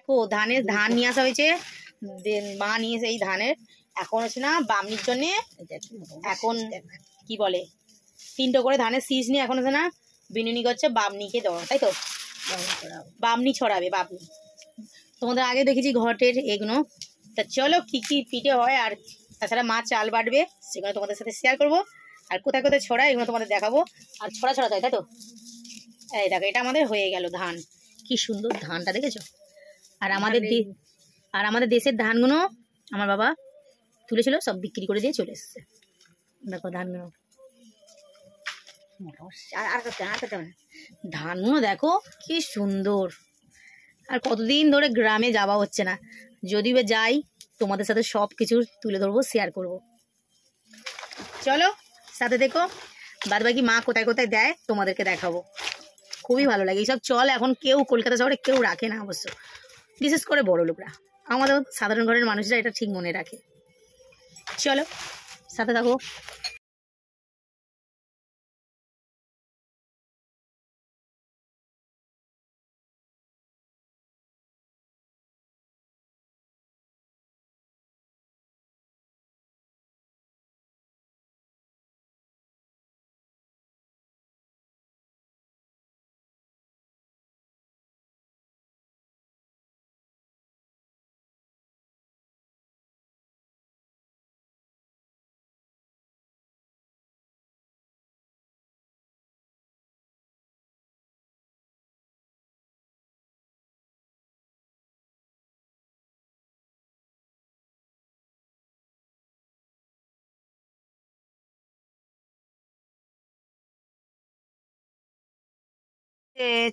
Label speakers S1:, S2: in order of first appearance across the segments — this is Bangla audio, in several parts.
S1: দেখো ধান নিয়ে আসা হয়েছে, মা নিয়ে এসে এই ধানের এখন হচ্ছে না বামনির জন্যে, এখন কি বলে 3টো করে ধানের শীষ নিয়ে এখন হচ্ছে না বিনুনি করছে বামনিকে দেওয়া, তাই তো? বামনি ছড়াবে, বামনি। তোমাদের আগে দেখেছি ঘটের এগুলো। তা চলো কি কি পিঠে হয় আর তাছাড়া মা চাল বাটবে সেগুলো তোমাদের সাথে শেয়ার করবো, আর কোথায় কোথায় ছড়ায় এগুলো তোমাদের দেখাবো। আর ছড়া চাই, তাই তো? এই দেখো এটা আমাদের হয়ে গেল ধান, কি সুন্দর ধানটা দেখেছো? আর আমাদের দেশের ধানগুলো আমার বাবা তুলেছিল, সব বিক্রি করে দিয়ে চলে এসছে। দেখো ধানগুলো, ধানগুলো দেখো কি সুন্দর। আর কতদিন ধরে গ্রামে যাওয়া হচ্ছে না, যদি বা যাই তোমাদের সাথে সব কিছু তুলে ধরবো, শেয়ার করব। চলো সাথে দেখো, বাদ বাকি মা কোথায় কোথায় দেয় তোমাদেরকে দেখাবো। খুবই ভালো লাগে এইসব চল। এখন কেউ কলকাতা শহরে কেউ রাখে না অবশ্য, বিশেষ করে বড় লোকরা। আমাদের সাধারণ ঘরের মানুষরা এটা ঠিক মনে রাখে। চলো সাথে থাকো।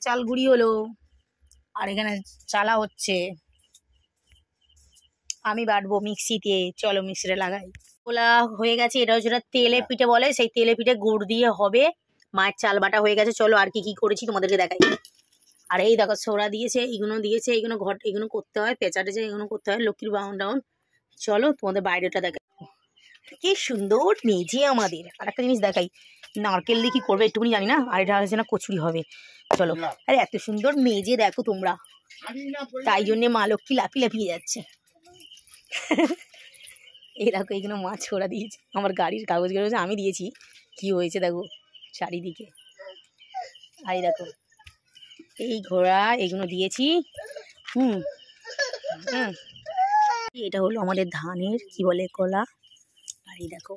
S1: চাল গুঁড়ি হলো, আর এখানে চালা হচ্ছে, আমি বাটবো মিক্সিতে। চলো মিক্সিতে লাগাই। ওলা হয়ে গেছে, এটা হচ্ছে তেলে পিঠে বলে, সেই তেলে পিঠে গুড় দিয়ে হবে। মায়ের চাল বাটা হয়ে গেছে, চলো আর কি কি করেছি তোমাদেরকে দেখাই। আর এই দেখো ছোড়া দিয়েছে, দিয়েছে, এগুলো করতে হয়, পেঁচা টেচা এগুলো করতে হয়, লক্ষ্মীর বাউন ডাউন। চলো তোমাদের বাইরেটা দেখাই, কি সুন্দর মেঝে আমাদের। আর একটা জিনিস দেখাই, নারকেল দিয়ে কি করবে একটুকুনি জানি না, আর এটা হচ্ছে না কচুরি হবে। চলো, আরে এত সুন্দর মেঝে দেখো তোমরা, তাই জন্যে মা লক্ষ্মী লাফিয়ে যাচ্ছে। এই দেখো এইগুলো মাছ ছোড়া দিয়েছে, আমার গাড়ির কাগজগুলো হচ্ছে আমি দিয়েছি, কি হয়েছে দেখো চারিদিকে। আর দেখো এই ঘোড়া এগুলো দিয়েছি। এটা হলো আমাদের ধানের কি বলে কলা। আর এই দেখো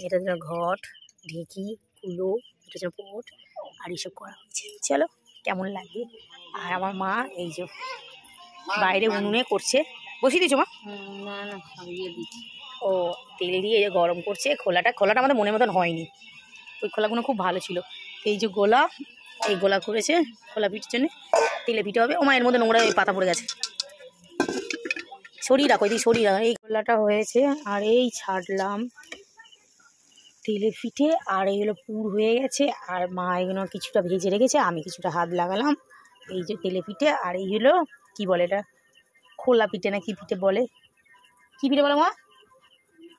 S1: এটা হচ্ছে ঘট, ঢেঁকি, কুলো, এটা হচ্ছে পট, আর এইসব করা হয়েছে। চলো কেমন লাগে। আর আমার মা এই যে বাইরে উনুনে করছে, বসিয়ে দিয়েছো মা? ও তেল দিয়ে গরম করছে। খোলাটা আমাদের মনের মতন হয়নি, ওই খোলাগুলো খুব ভালো ছিল। এই যে গোলা, এই গোলা করেছে খোলা পিঠের জন্য, তেলে পিঠে হবে। ও মা এর মধ্যে নোংরা পাতা পড়ে গেছে, সরিয়ে রাখো, এই সরিয়ে রাখো। এই গোলাটা হয়েছে, আর এই ছাড়লাম তেলে পিঠে, আর এইগুলো পুর হয়ে গেছে। আর মা এগুলো কিছুটা ভেজে রেখেছে, আমি কিছুটা হাত লাগালাম। এই যে তেলে পিঠে, আর এই হলো কি বলে এটা, খোলা পিঠে না কি পিঠে বলে, কি পিঠে বলে মা?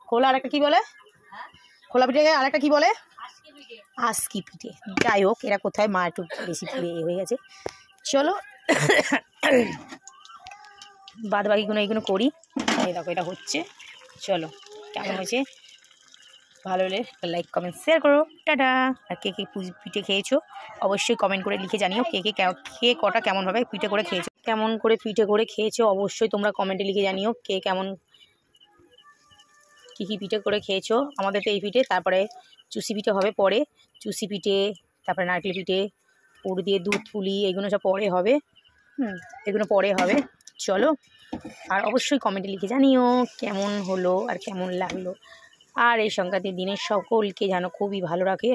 S1: খোলা আর একটা কি বলে, খোলা পিঠে আর একটা কি বলে, আজকি পিঠে। যাই হোক, এরা কোথায় মা একটু বেশি পুড়ে হয়ে গেছে। চলো বাদ বাকিগুলো এইগুলো করি। এই দেখো এটা হচ্ছে। চলো কেমন হয়েছে, ভালো হলে লাইক কমেন্ট শেয়ার করো। টাটা। আর কে কে পিঠে খেয়েছো অবশ্যই কমেন্ট করে লিখে জানিও। কে কটা কেমনভাবে পিঠে করে খেয়েছো, কেমন করে পিঠে করে খেয়েছো অবশ্যই তোমরা কমেন্টে লিখে জানিও। কে কেমন কী কী পিঠে করে খেয়েছো। আমাদের তো এই পিঠে, তারপরে চুষি পিঠে হবে পরে, চুষি পিঠে, তারপরে নারকেল পিঠে, পুর দিয়ে দুধ পুলি, এগুলো সব পরে হবে। এগুলো পরে হবে। চলো, আর অবশ্যই কমেন্টে লিখে জানিও কেমন হলো আর কেমন লাগলো। আর এই সংক্রান্তির দিনে সকলকে যেন খুবই ভালো রাখে।